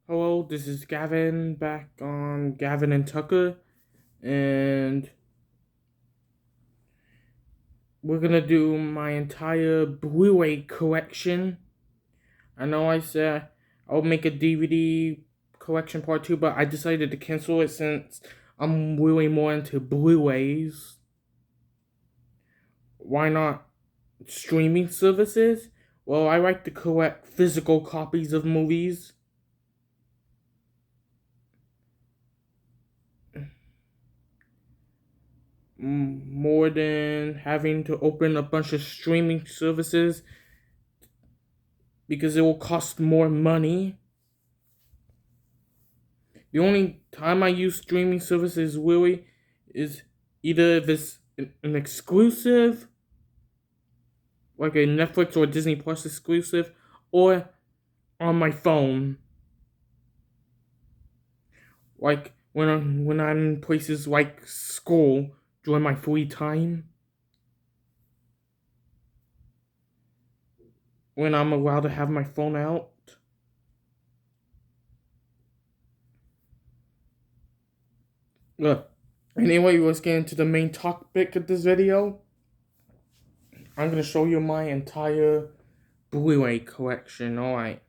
Hello, this is Gavin back on Gavin and Tucker, and we're gonna do my entire Blu-ray collection. I know I said I'll make a DVD collection part 2, but I decided to cancel it since I'm really more into Blu-rays. Why not streaming services? Well, I like to collect physical copies of movies. More than having to open a bunch of streaming services because it will cost more money. The only time I use streaming services really is either if it's an exclusive, like a Netflix or Disney Plus exclusive, or on my phone. Like when I'm in places like school during my free time, when I'm allowed to have my phone out. Look, anyway, let's get into the main topic of this video. I'm gonna show you my entire Blu-ray collection. Alright.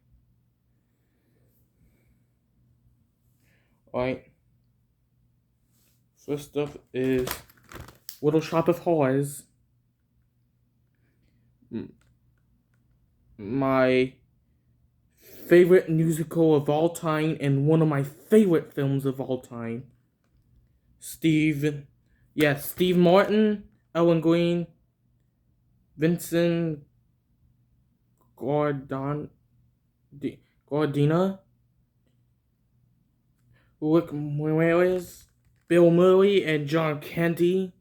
First up is Little Shop of Horrors. My favorite musical of all time and one of my favorite films of all time. Steve Martin, Ellen Green, Vincent Gordon, Gordina, Rick Moranis, Bill Murray, and John Candy.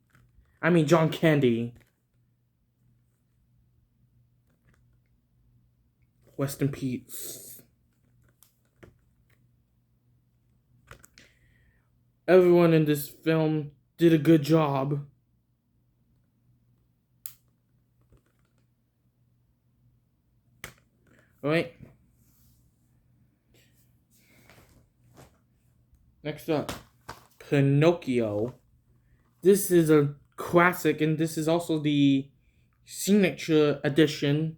John Candy. Rest in peace. Everyone in this film did a good job. Alright. Next up, Pinocchio. This is a classic, and this is also the signature edition.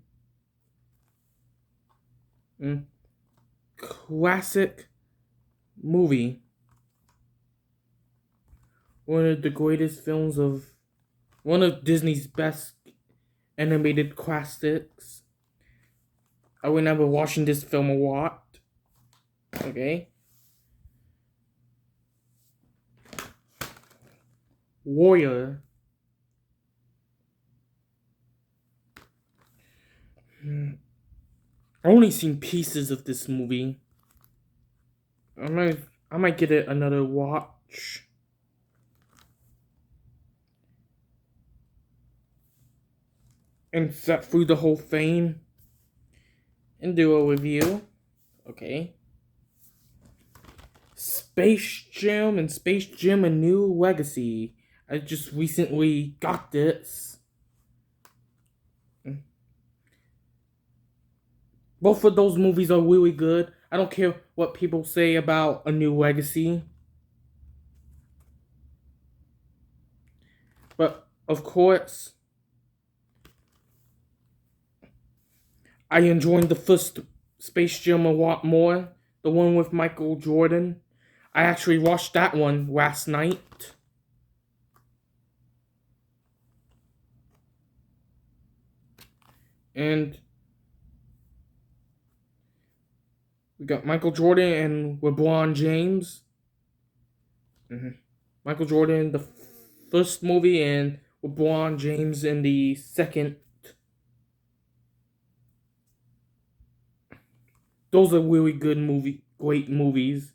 Classic movie. One of the greatest films of one of Disney's best animated classics. I remember watching this film a lot. Okay. Warrior. I only seen pieces of this movie. I might get it another watch. And set through the whole thing. And do a review. Okay. Space Jam and Space Jam: A New Legacy. I just recently got this. Both of those movies are really good. I don't care what people say about A New Legacy. But, of course, I enjoyed the first Space Jam a lot more. The one with Michael Jordan. I actually watched that one last night. And we got Michael Jordan and LeBron James. Michael Jordan in the first movie and LeBron James in the second. Those are really great movies.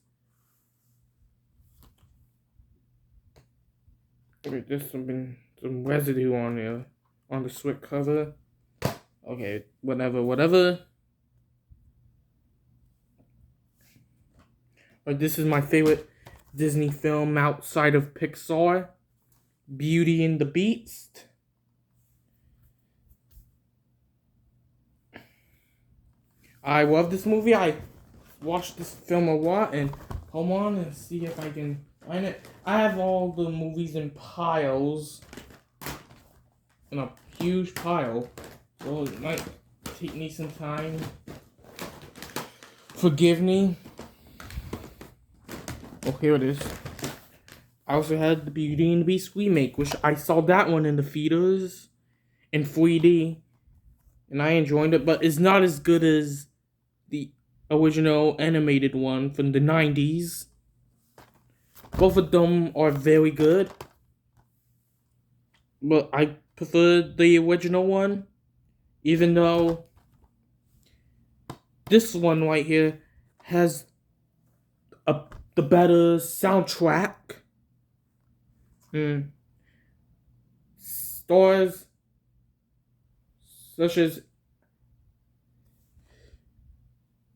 Okay, there's some residue on there, on the slip cover. Okay, whatever. But this is my favorite Disney film outside of Pixar. Beauty and the Beast. I love this movie. watched this film a lot, and come on and see if I can find it. I have all the movies in piles, in a huge pile, so it might take me some time. Forgive me. Oh, here it is. I also had the Beauty and the Beast remake, which I saw that one in the theaters in 3D, and I enjoyed it, but it's not as good as the original animated one from the 90s. Both of them are very good, but I prefer the original one, even though this one right here has the better soundtrack. Stars such as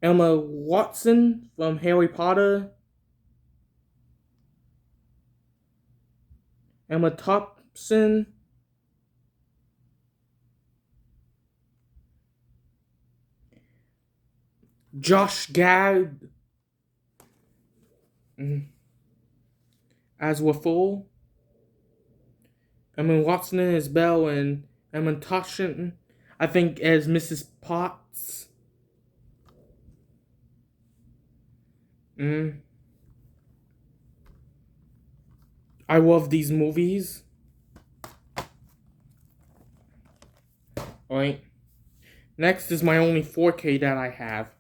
Emma Watson from Harry Potter, Emma Thompson, Josh Gad as Waffle, Emma Watson as Belle, and Emma Thompson, I think, as Mrs. Potts. I love these movies. Alright. Next is my only 4K that I have.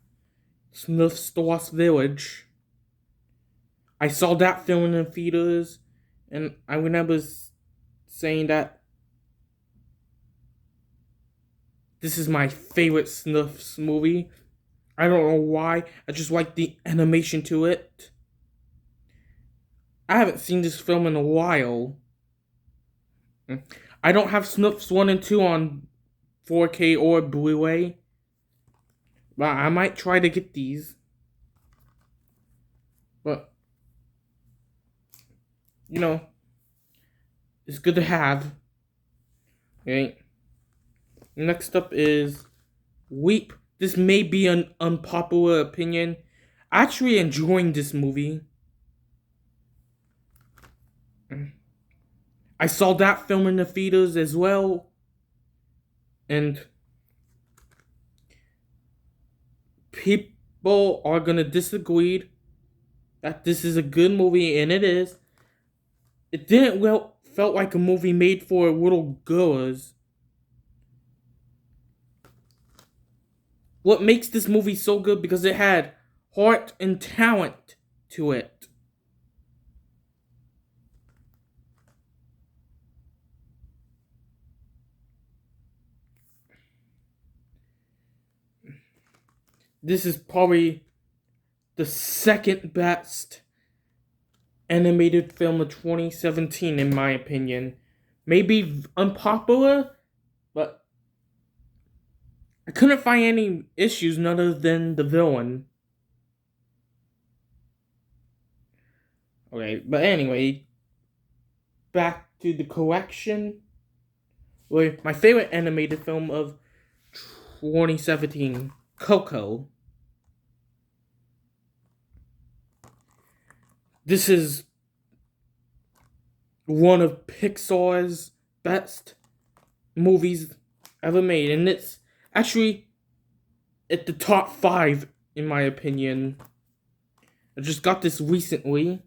Smith's Lost Village. I saw that film in the theaters, and I remember saying that this is my favorite Snuffs movie. I don't know why. I just like the animation to it. I haven't seen this film in a while. I don't have Snuffs 1 and 2 on 4K or Blu-ray, but I might try to get these. But, you know, it's good to have. Okay. Next up is Weep. This may be an unpopular opinion. Actually enjoying this movie. I saw that film in the theaters as well. And people are gonna disagree that this is a good movie, and it is. It didn't felt like a movie made for little girls. What makes this movie so good because it had heart and talent to it. This is probably the second best animated film of 2017 in my opinion. Maybe unpopular, but I couldn't find any issues other than the villain. Okay, but anyway, back to the collection. Well, my favorite animated film of 2017, Coco. This is one of Pixar's best movies ever made, and it's actually at the top 5 in my opinion. I just got this recently.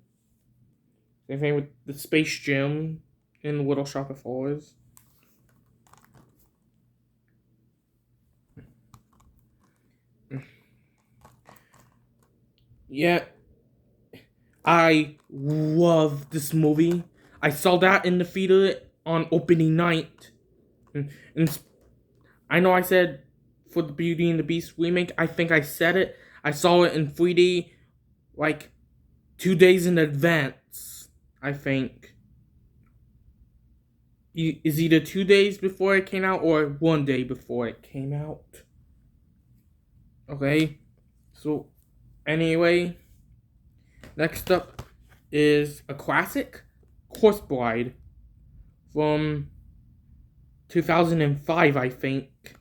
Same thing with the Space Jam and Little Shop of Horrors. Yeah, I love this movie. I saw that in the theater on opening night. And I know I said for the Beauty and the Beast remake, I think I said it. I saw it in 3D like 2 days in advance, I think. Is either 2 days before it came out or 1 day before it came out. Okay, so anyway, next up is a classic, Corpse Bride, from 2005, I think.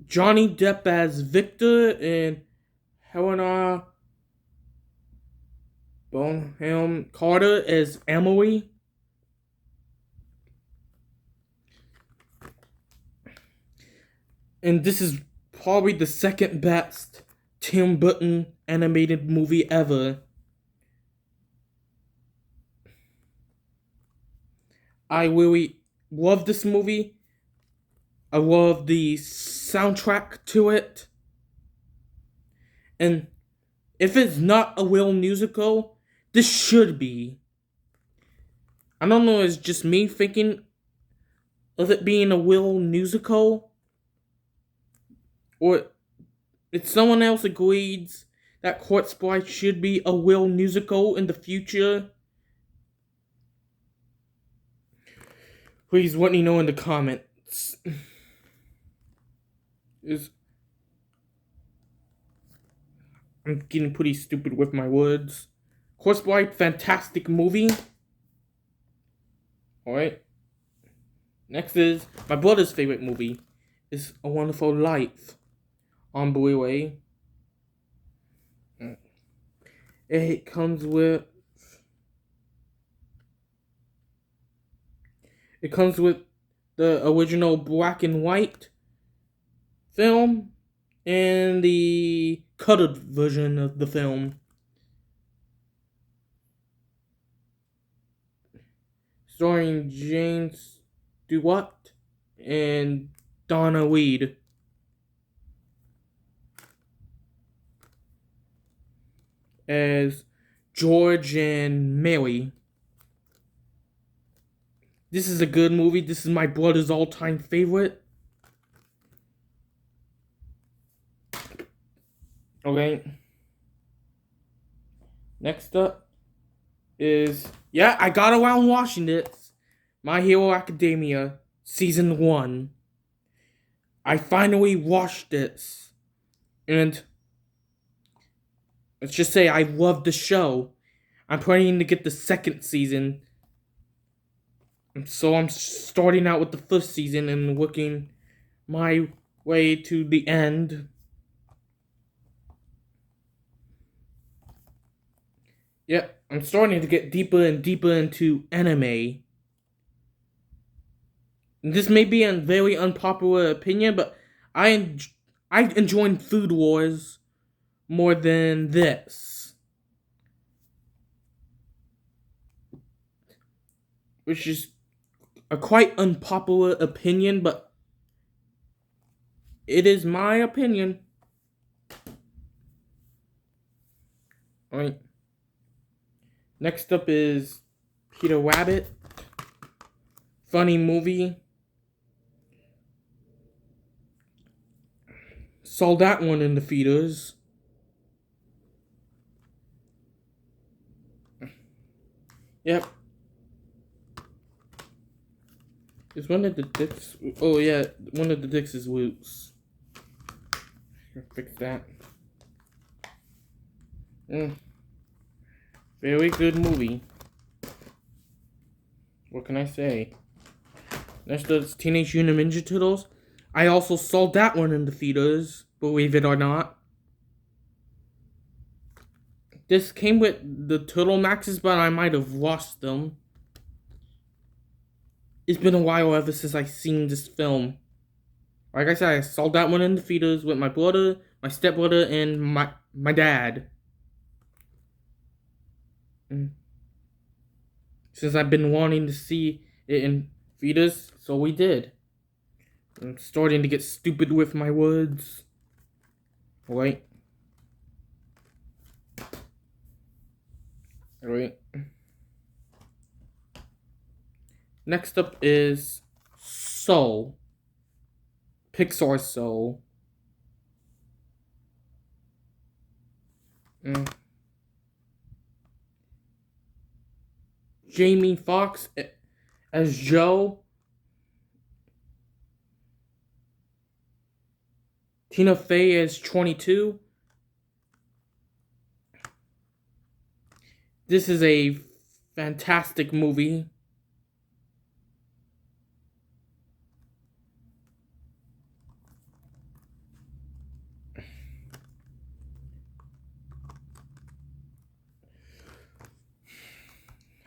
Johnny Depp as Victor and Helena Bonham Carter as Emily. And this is probably the second best Tim Burton animated movie ever. I really love this movie. I love the soundtrack to it. And if it's not a real musical, this should be. I don't know, it's just me thinking of it being a real musical. Or if someone else agrees that Corpse Bride should be a real musical in the future, please let me know in the comments. I'm getting pretty stupid with my words. Corpse Bride, fantastic movie. Alright. Next is my brother's favorite movie. It's A Wonderful Life on blu-ray. It comes with the original black and white film and the colored version of the film. Starring James Stewart and Donna Reed. As George and Mary. This is a good movie. This is my brother's all-time favorite. Okay. Next up is, yeah, I got around watching this. My Hero Academia Season 1. I finally watched this. And let's just say I love the show. I'm planning to get the second season. And so I'm starting out with the first season and working my way to the end. Yeah, I'm starting to get deeper and deeper into anime. And this may be a very unpopular opinion, but I enjoy Food Wars more than this. Which is a quite unpopular opinion, but it is my opinion. Alright. Next up is Peter Rabbit. Funny movie. Saw that one in the theaters. Yep. Is one of the dicks... Oh, yeah. One of the dicks is loose. Fix that. Very good movie. What can I say? Next is Teenage Mutant Ninja Turtles. I also saw that one in the theaters, believe it or not. This came with the Turtle Maxes, but I might have lost them. It's been a while ever since I've seen this film. Like I said, I saw that one in the theaters with my brother, my stepbrother, and my dad. Since I've been wanting to see it in theaters, so we did. I'm starting to get stupid with my words. Alright. Alright. Next up is Soul. Pixar Soul. Jamie Foxx as Joe. Tina Fey as 22. This is a fantastic movie.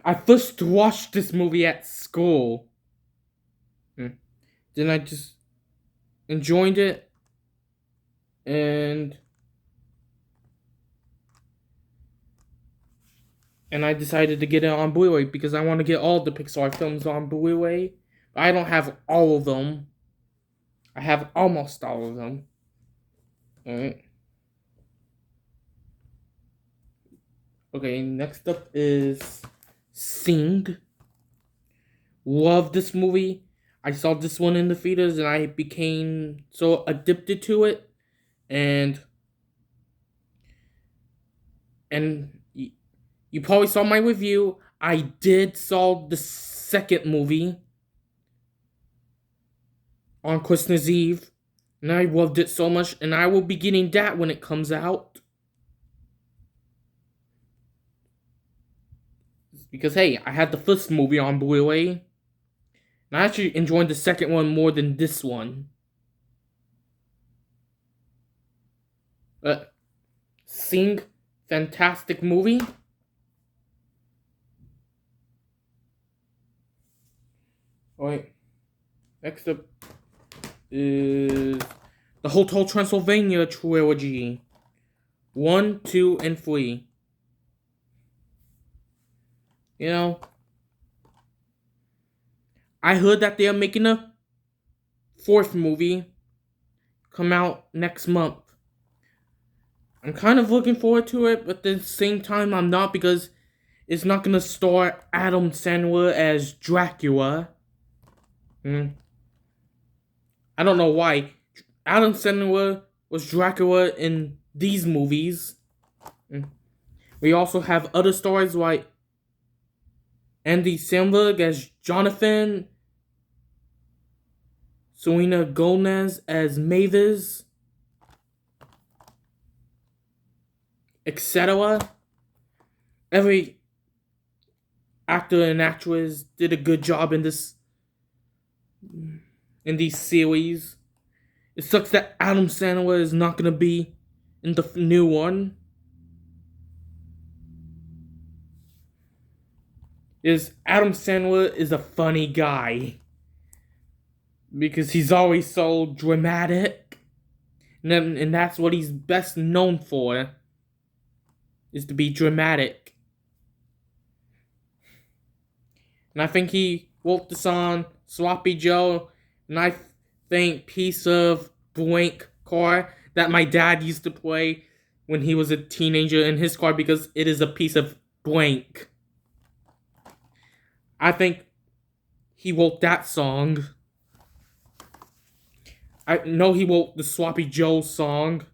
I first watched this movie at school. Then I just enjoyed it, and I decided to get it on Blu-ray because I want to get all the Pixar films on Blu-ray. I don't have all of them. I have almost all of them. Alright. Okay, next up is Sing. Love this movie. I saw this one in the theaters and I became so addicted to it. And you probably saw my review. I did saw the second movie on Christmas Eve. And I loved it so much. And I will be getting that when it comes out. Because, hey, I had the first movie on Blu-ray. And I actually enjoyed the second one more than this one. Sing, fantastic movie. Alright. Next up is the Hotel Transylvania trilogy. 1, 2, and 3. You know, I heard that they are making a fourth movie come out next month. I'm kind of looking forward to it, but at the same time I'm not, because it's not gonna star Adam Sandler as Dracula. I don't know why. Adam Sandler was Dracula in these movies. We also have other stars like Andy Samberg as Jonathan, Selena Gomez as Mavis, etc. Every actor and actress did a good job in these series. It sucks that Adam Sandler is not gonna be in the new one. Adam Sandler is a funny guy because he's always so dramatic, and that's what he's best known for, is to be dramatic. And I think he wrote the song Sloppy Joe, and I think Piece of Blank Car that my dad used to play when he was a teenager in his car, because it is a piece of blank. I think he wrote that song. I know he wrote the Sloppy Joe song.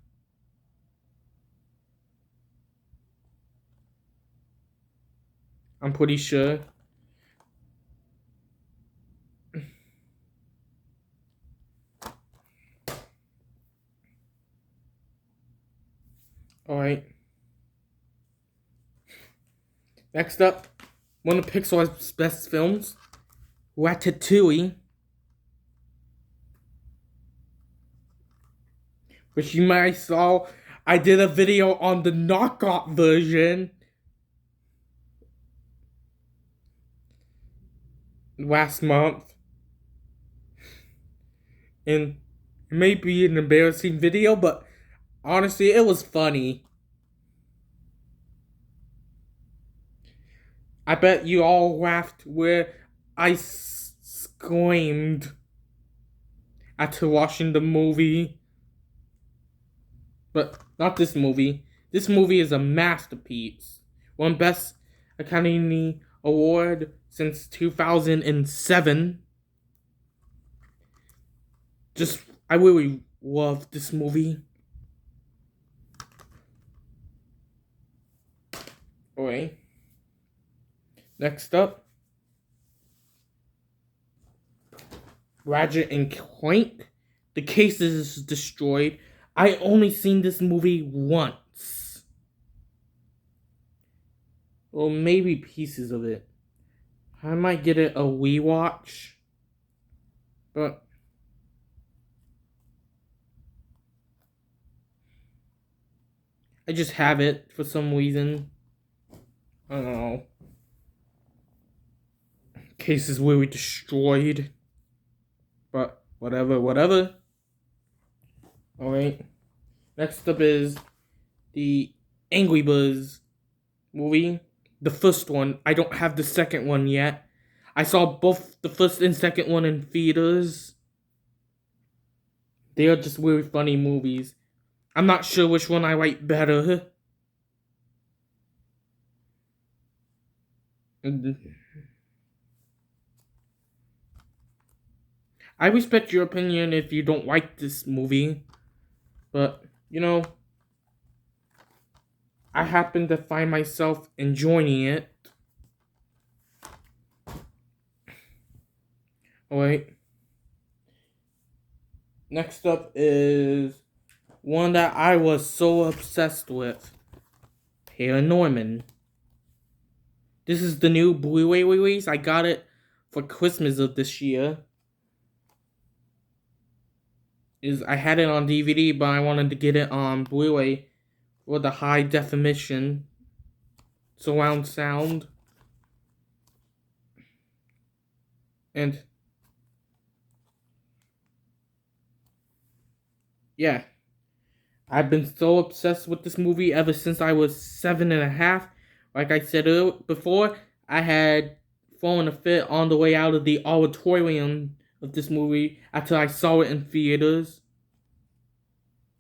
I'm pretty sure. Alright. Next up, one of Pixar's best films, Ratatouille. Which you might saw, I did a video on the knockout version last month. And it may be an embarrassing video, but honestly, it was funny. I bet you all laughed where I screamed after watching the movie. But not this movie. This movie is a masterpiece. Won Best Academy Award since 2007. I really love this movie. Alright. Next up, Ratchet and Clank. The Case is Destroyed. I only seen this movie once. Or maybe pieces of it. I might get it a rewatch. But I just have it for some reason. I don't know. Case is really destroyed. But whatever. Alright. Next up is the Angry Birds movie. The first one. I don't have the second one yet. I saw both the first and second one in theaters. They are just really funny movies. I'm not sure which one I like better. I respect your opinion if you don't like this movie. But, you know, I happen to find myself enjoying it. Alright. Next up is one that I was so obsessed with. Paranorman. This is the new Blu-ray release. I got it for Christmas of this year. I had it on DVD, but I wanted to get it on Blu-ray with the high definition surround sound. And yeah, I've been so obsessed with this movie ever since I was 7.5. Like I said before, I had fallen a fit on the way out of the auditorium of this movie after I saw it in theaters.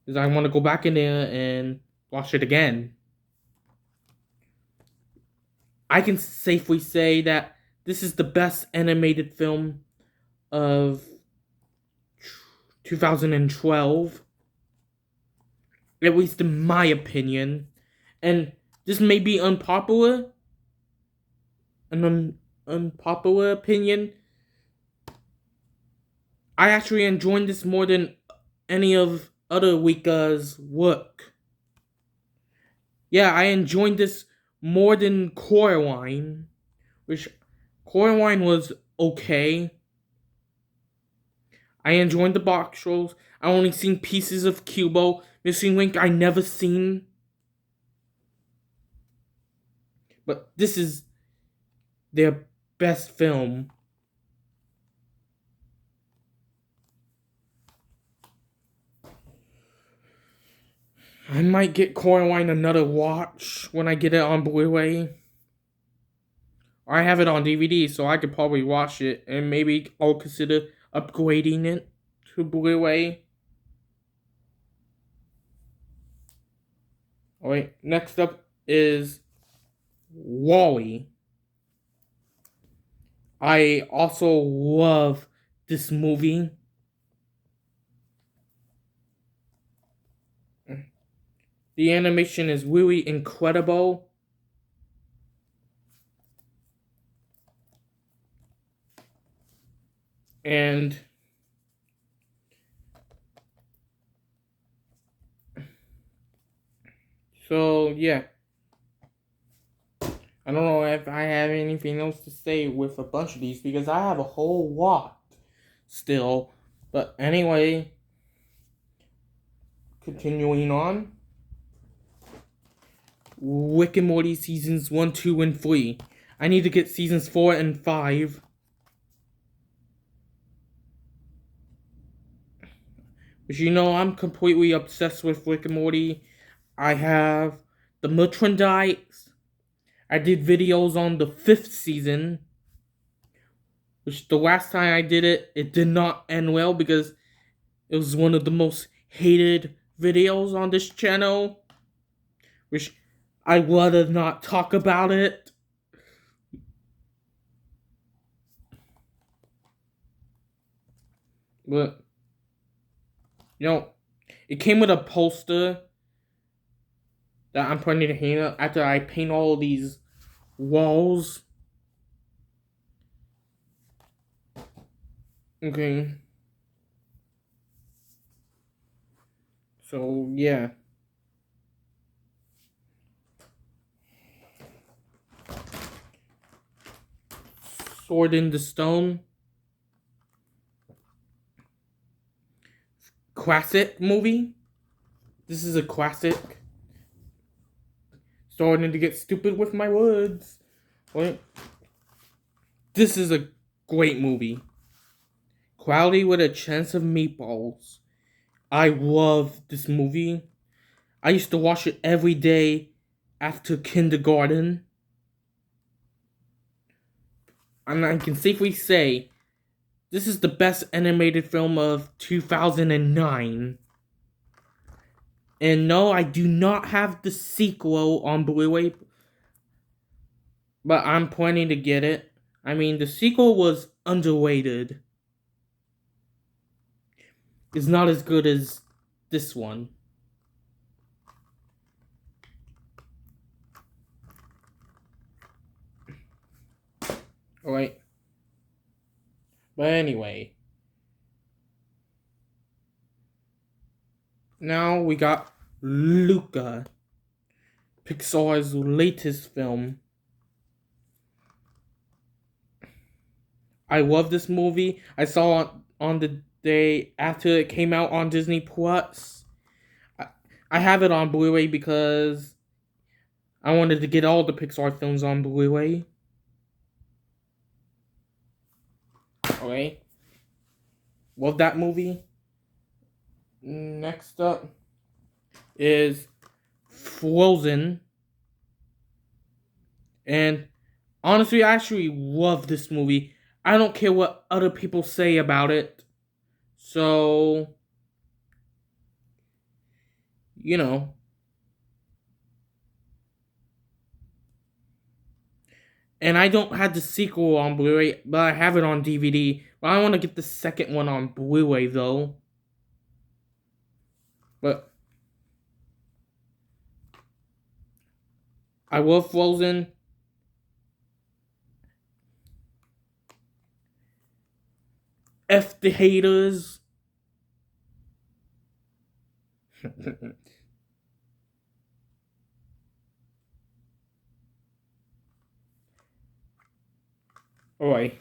Because I want to go back in there and watch it again. I can safely say that this is the best animated film of 2012. At least in my opinion. And this may be unpopular. An unpopular opinion. I actually enjoyed this more than any of other Wika's work. Yeah, I enjoyed this more than Coraline, which Coraline was okay. I enjoyed the box shows. I only seen pieces of Cubo. Missing Link I never seen. But this is their best film. I might get Coraline another watch when I get it on Blu-ray. I have it on DVD, so I could probably watch it, and maybe I'll consider upgrading it to Blu-ray. Alright, next up is WALL-E. I also love this movie. The animation is really incredible. And so, yeah. I don't know if I have anything else to say with a bunch of these, because I have a whole lot still. But anyway, continuing on. Rick and Morty seasons 1, 2, and 3. I need to get seasons 4 and 5. But you know, I'm completely obsessed with Rick and Morty. I have the merchandise. I did videos on the 5th season. Which the last time I did it, it did not end well because it was one of the most hated videos on this channel. Which I'd rather not talk about it. But, you know, it came with a poster that I'm planning to hang up after I paint all these walls. Okay. So, yeah. Sword in the Stone. Classic movie. This is a classic. Starting to get stupid with my words. Wait. This is a great movie. Cloudy with a Chance of Meatballs. I love this movie. I used to watch it every day after kindergarten. And I can safely say this is the best animated film of 2009. And no, I do not have the sequel on Blu-ray, but I'm planning to get it. I mean, the sequel was underrated. It's not as good as this one. Alright. But anyway. Now we got Luca, Pixar's latest film. I love this movie. I saw it on the day after it came out on Disney Plus. I have it on Blu-ray because I wanted to get all the Pixar films on Blu-ray. Okay. Love that movie. Next up is Frozen. And honestly, I actually love this movie. I don't care what other people say about it. So, you know. And I don't have the sequel on Blu-ray, but I have it on DVD. But I want to get the second one on Blu-ray, though. But I love Frozen. F the haters. Alright.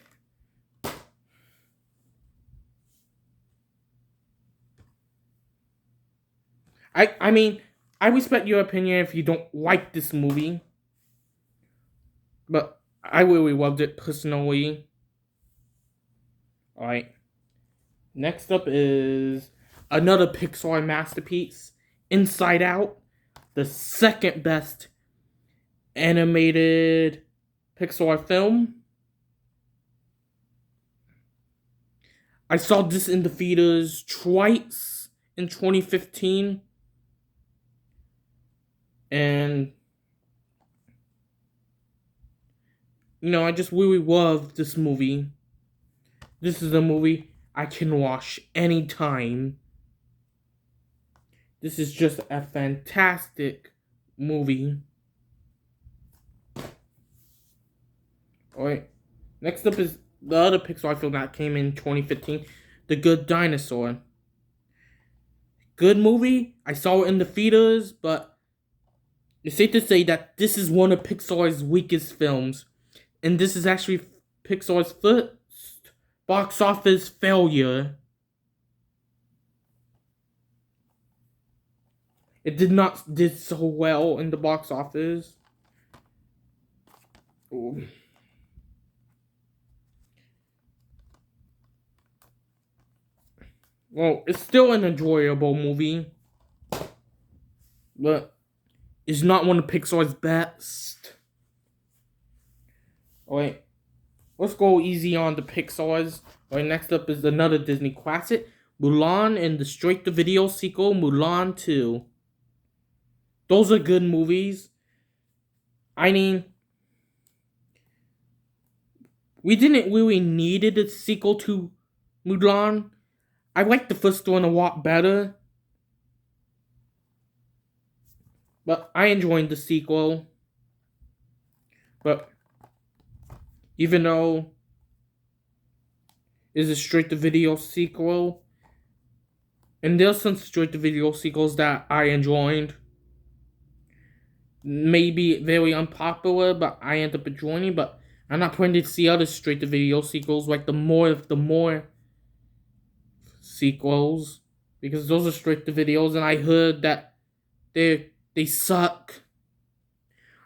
I mean, I respect your opinion if you don't like this movie. But I really loved it personally. Alright. Next up is another Pixar masterpiece, Inside Out, the second best animated Pixar film. I saw this in the theaters twice in 2015. And, I just really love this movie. This is a movie I can watch anytime. This is just a fantastic movie. Alright. Next up is the other Pixar film that came in 2015, The Good Dinosaur. Good movie. I saw it in the theaters, but it's safe to say that this is one of Pixar's weakest films. And this is actually Pixar's first box office failure. It did so well in the box office. Ooh. Well, it's still an enjoyable movie, but it's not one of Pixar's best. Alright, let's go easy on the Pixar's. Alright, next up is another Disney classic, Mulan and the straight-to-video sequel, Mulan 2. Those are good movies. I mean, we didn't really need a sequel to Mulan. I liked the first one a lot better. But I enjoyed the sequel. But even though it's a straight-to-video sequel, and there's some straight-to-video sequels that I enjoyed. Maybe very unpopular, but I end up enjoying. But I'm not planning to see other straight-to-video sequels like the more sequels, because those are straight-to-videos, and I heard that they suck.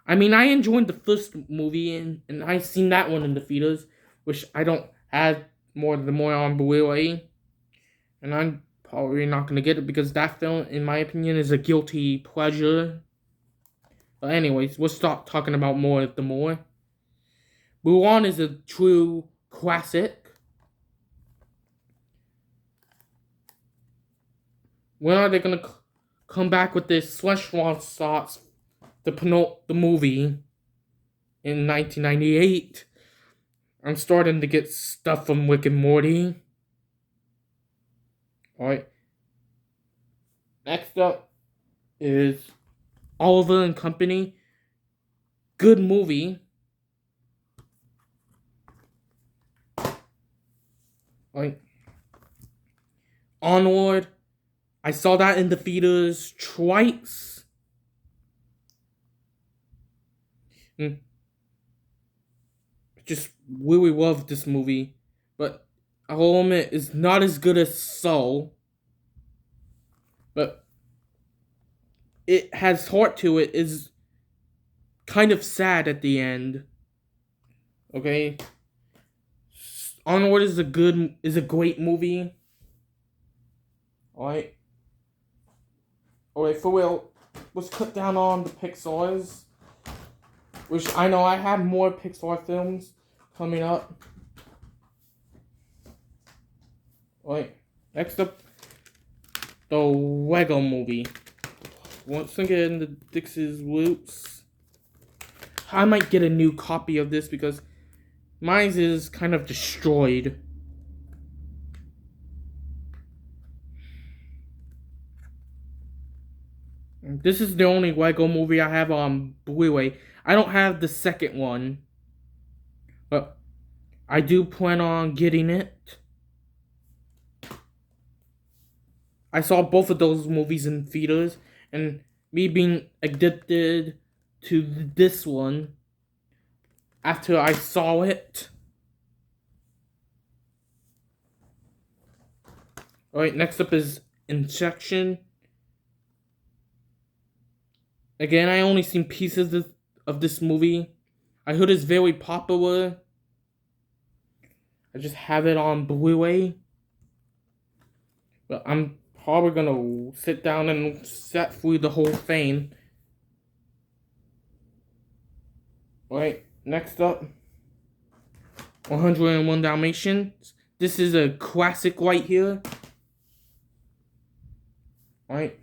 I mean, I enjoyed the first movie, and I seen that one in the theaters. which I don't have the more on Blu-ray, and I'm probably not gonna get it because that film, in my opinion, is a guilty pleasure. But anyways, we'll stop talking about more the more. Mulan is a true classic. When are they gonna come back with this Szechuan sauce? The movie in 1998. I'm starting to get stuff from Rick and Morty. Alright. Next up is Oliver and Company. Good movie. Alright. Onward. I saw that in the theaters twice. Just really love this movie. But I'll admit, it's not as good as Soul. But it has heart to it. Is kind of sad at the end. Okay. Onward is a great movie. Alright. Alright, for real, let's cut down on the Pixars. Which I know I have more Pixar films coming up. Alright, next up, the Lego Movie. Once again, the Dix's Roots. I might get a new copy of this because mine is kind of destroyed. This is the only Lego Movie I have on Blu-ray. I don't have the second one, but I do plan on getting it. I saw both of those movies in theaters, and me being addicted to this one after I saw it. Alright, next up is Injection. Again, I only seen pieces of this movie. I heard it's very popular. I just have it on Blu-ray. But I'm probably gonna sit down and set through the whole thing. Alright, next up, 101 Dalmatians. This is a classic right here. Alright.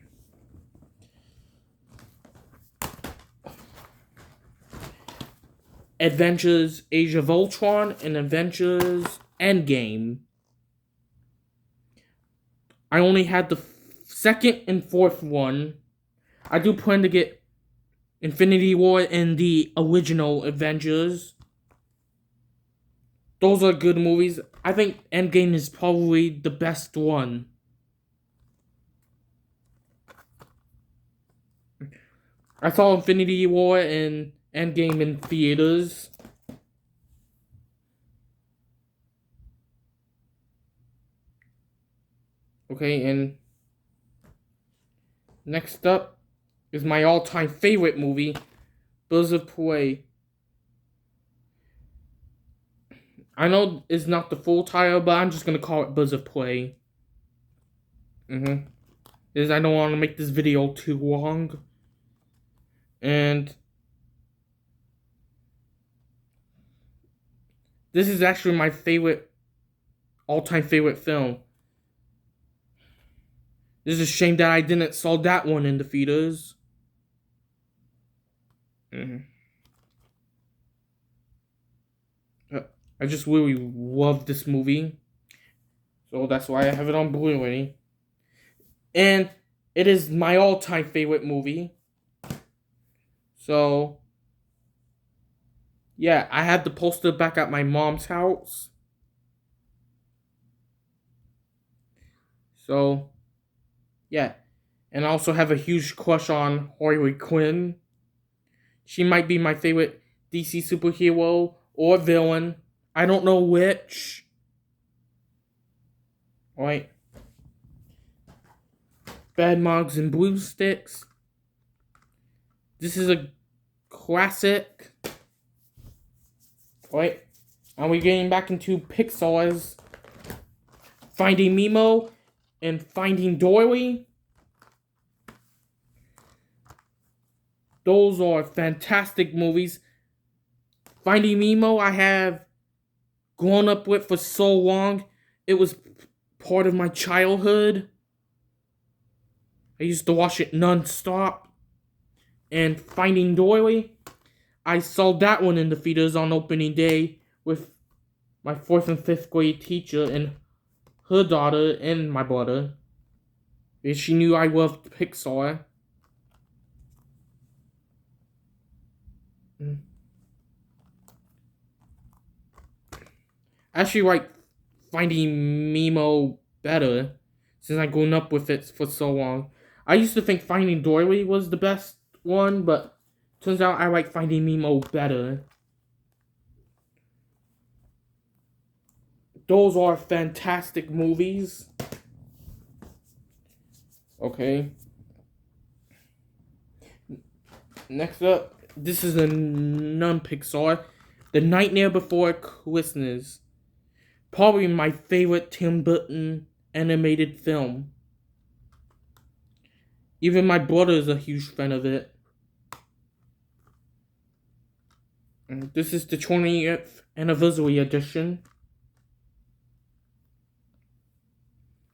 Adventures Age of Ultron and Adventures Endgame. I only had the second and fourth one. I do plan to get Infinity War and the original Avengers. Those are good movies. I think Endgame is probably the best one. I saw Infinity War and Endgame in theaters. Okay, and next up is my all-time favorite movie, Birds of Prey. I know it's not the full title, but I'm just gonna call it Birds of Prey. Because I don't want to make this video too long. And this is actually my all-time favorite film. It's a shame that I didn't saw that one in the theaters. I just really love this movie. So that's why I have it on Blu-ray. And it is my all-time favorite movie. So, yeah, I have the poster back at my mom's house. So, yeah. And I also have a huge crush on Harley Quinn. She might be my favorite DC superhero or villain. I don't know which. Alright. Bad Mugs and Blue Sticks. This is a classic. Alright. And we're getting back into Pixar's Finding Nemo and Finding Dory. Those are fantastic movies. Finding Nemo, I have grown up with for so long. It was part of my childhood. I used to watch it non-stop. And Finding Dory, I saw that one in the theaters on opening day with my 4th and 5th grade teacher and her daughter and my brother. Because she knew I loved Pixar. I actually like Finding Nemo better since I've grown up with it for so long. I used to think Finding Dory was the best one, but turns out I like Finding Nemo better. Those are fantastic movies. Okay. Next up, this is a non-Pixar. The Nightmare Before Christmas. Probably my favorite Tim Burton animated film. Even my brother is a huge fan of it. And this is the 20th anniversary edition.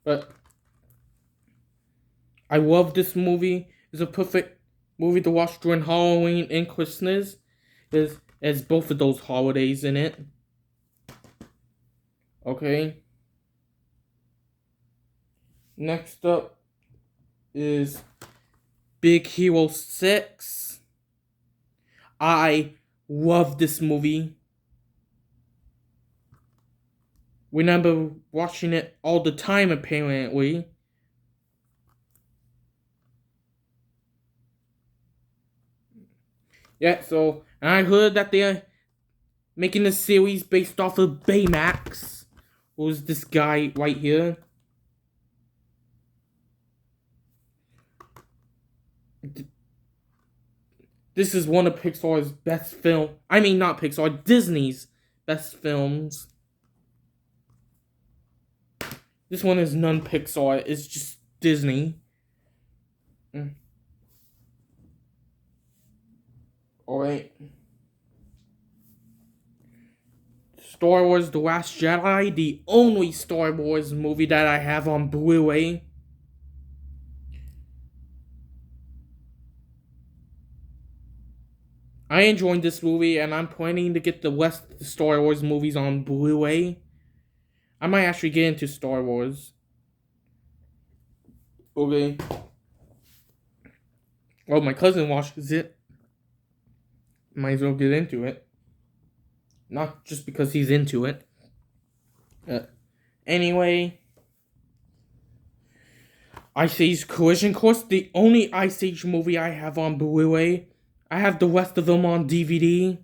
But I love this movie. It's a perfect movie to watch during Halloween and Christmas. There's both of those holidays in it. Okay. Next up is Big Hero 6. I love this movie. Remember watching it all the time, apparently. Yeah, so, and I heard that they're making a series based off of Baymax. Who's this guy right here? This is one of Pixar's best film. I mean, not Pixar, Disney's best films. This one is non-Pixar. It's just Disney. Alright. Star Wars The Last Jedi. The only Star Wars movie that I have on Blu-ray. I enjoyed this movie, and I'm planning to get the rest of the Star Wars movies on Blu-ray. I might actually get into Star Wars. Okay. Well, my cousin watches it. Might as well get into it. Not just because he's into it. Anyway. Ice Age Collision Course. The only Ice Age movie I have on Blu-ray. I have the rest of them on DVD.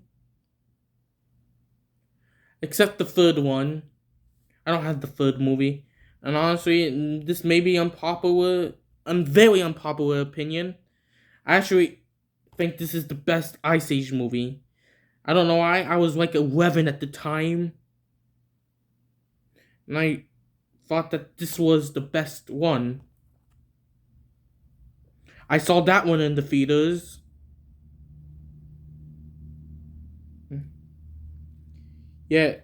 Except the third one. I don't have the third movie. And honestly, this may be unpopular. Very unpopular opinion. I actually think this is the best Ice Age movie. I don't know why. I was like 11 at the time. And I thought that this was the best one. I saw that one in the theaters. Yeah.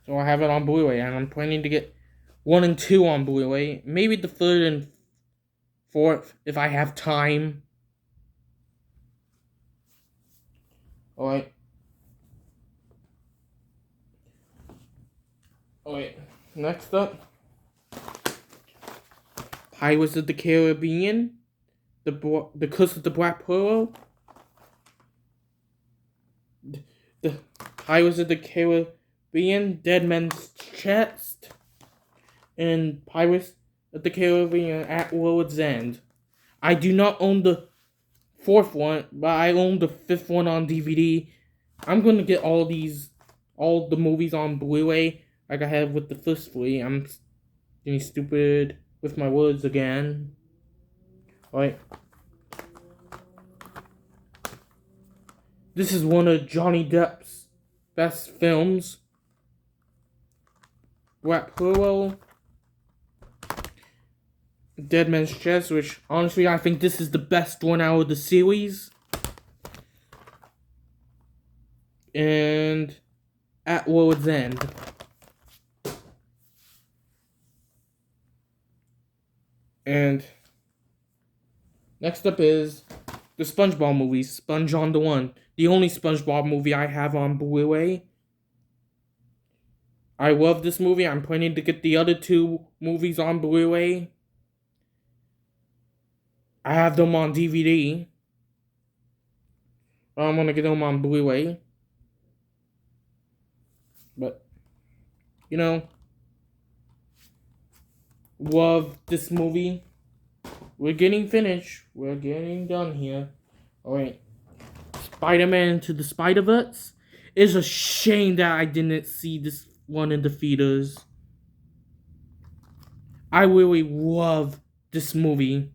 So I have it on Blu-ray, and I'm planning to get 1 and 2 on Blu-ray. Maybe the 3rd and 4th if I have time. Alright. Alright. Next up. Pirates of the Caribbean. The Curse of the Black Pearl. The Pirates of the Caribbean, Dead Man's Chest, and Pirates of the Caribbean at World's End. I do not own the 4th one, but I own the 5th one on DVD. I'm gonna get all the movies on Blu-ray like I have with the first 3. I'm getting stupid with my words again. Alright. This is one of Johnny Depp's best films. Black Pearl, Dead Man's Chest, which honestly I think this is the best one out of the series. And At World's End. And next up is the SpongeBob movie, Sponge on the One. The only SpongeBob movie I have on Blu-ray. I love this movie. I'm planning to get the other two movies on Blu-ray. I have them on DVD. I'm gonna get them on Blu-ray. But, you know, love this movie. We're getting finished. We're getting done here. Alright. Spider-Man Into the Spider-Verse. It's a shame that I didn't see this one in the theaters. I really love this movie.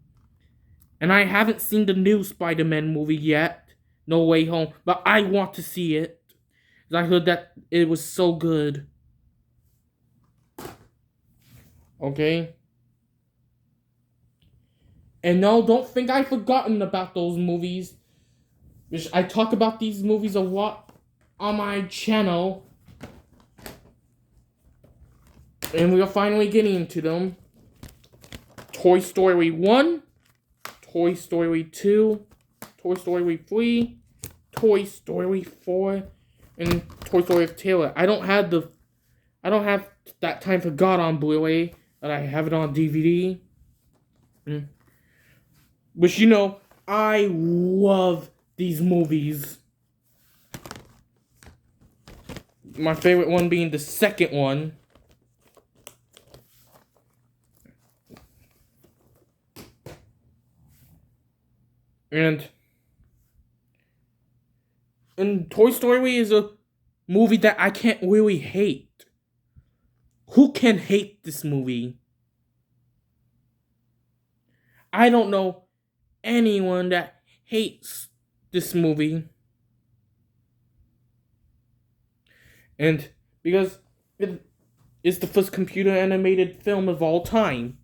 And I haven't seen the new Spider-Man movie yet. No Way Home. But I want to see it. I heard that it was so good. Okay. And no, don't think I've forgotten about those movies. Which I talk about these movies a lot on my channel. And we are finally getting to them. Toy Story 1. Toy Story 2. Toy Story 3. Toy Story 4. And Toy Story of Taylor. I don't have that Time for God on Blu-ray, but I have it on DVD. Which, you know, I love these movies. My favorite one being the second one. And Toy Story is a movie that I can't really hate. Who can hate this movie? I don't know anyone that hates this movie. And because it is the first computer animated film of all time.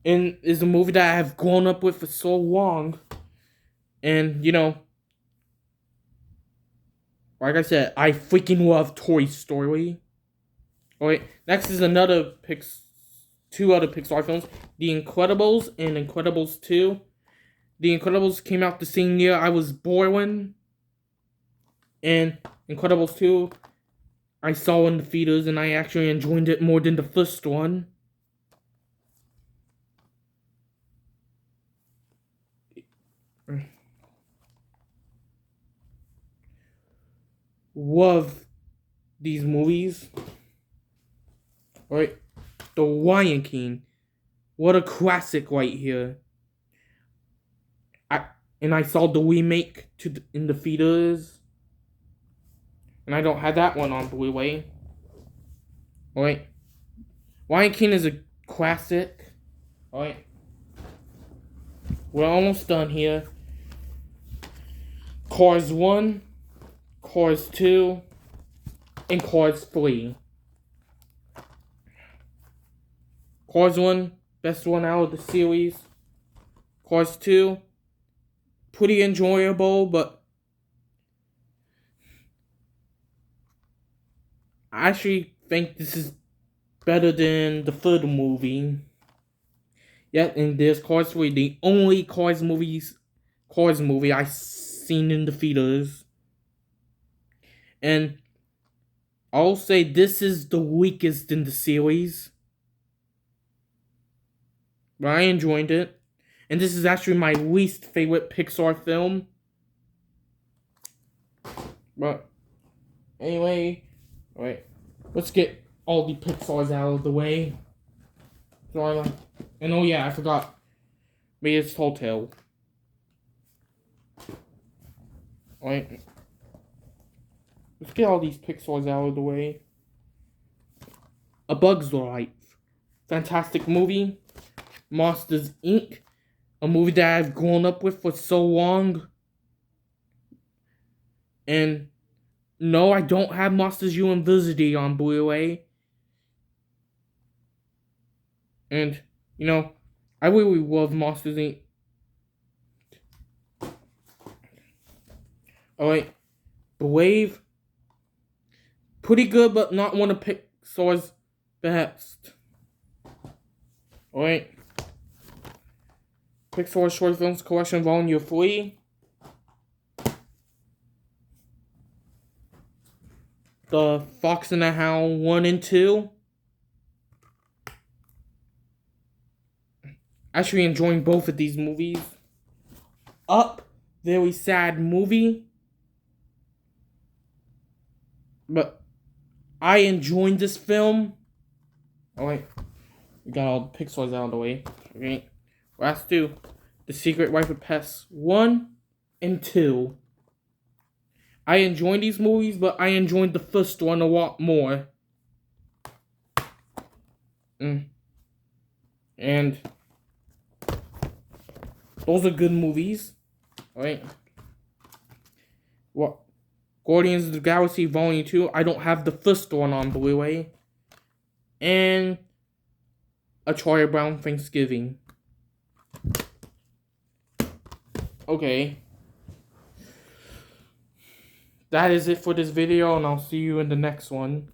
And is a movie that I have grown up with for so long. And, you know, like I said, I freaking love Toy Story. Alright, next is two other Pixar films. The Incredibles and Incredibles 2. The Incredibles came out the same year I was born. And Incredibles 2, I saw in the theaters and I actually enjoyed it more than the first one. Love these movies. Alright, The Lion King. What a classic right here. I saw the remake in the theaters. And I don't have that one on Blu-ray. Alright. Lion King is a classic. Alright. We're almost done here. Cars 1. Cars 2, and Cars 3. Cars 1, best one out of the series. Cars 2, pretty enjoyable, but I actually think this is better than the third movie. Yeah, and there's Cars 3, the only Cars movie I've seen in the theaters. And I'll say this is the weakest in the series. But I enjoyed it. And this is actually my least favorite Pixar film. But anyway, alright. Let's get all the Pixars out of the way. And oh yeah, I forgot. Maya's Tall Tale. Alright. Let's get all these Pixars out of the way. A Bug's Life. Fantastic movie. Monsters, Inc. A movie that I've grown up with for so long. And no, I don't have Monsters University on Blu-ray. And, you know, I really love Monsters Inc. Alright, Brave. Pretty good, but not one of Pixar's best. Alright. Pixar Short Films Collection Volume 3. The Fox and the Hound 1 and 2. Actually enjoying both of these movies. Up, very sad movie. But I enjoyed this film. Alright. We got all the Pixars out of the way. Okay. Last two. The Secret Life of Pets 1 and 2. I enjoyed these movies, but I enjoyed the first one a lot more. And those are good movies. Alright. What? Guardians of the Galaxy Volume 2. I don't have the first one on Blu-ray. And A Charlie Brown Thanksgiving. Okay. That is it for this video, and I'll see you in the next one.